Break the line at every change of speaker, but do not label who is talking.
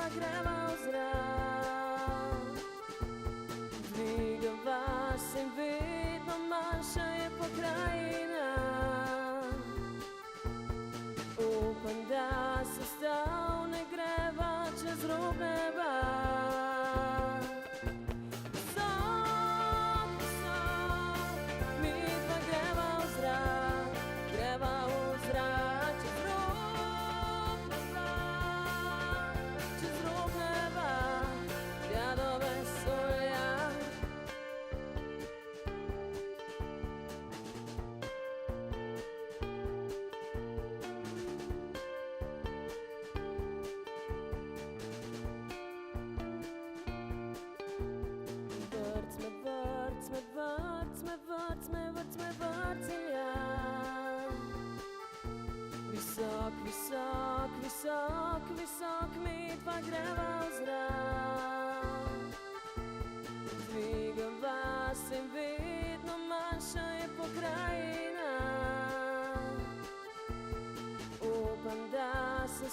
dva greva v zrak. Dvigava se in vedno manjša je pokrajina. Upam, da se stav ne greva čez rob neba. Visok, visok, visok, mi dva greva v zrak. Dvigava se in vedno manjša je pokrajina. Upam, da se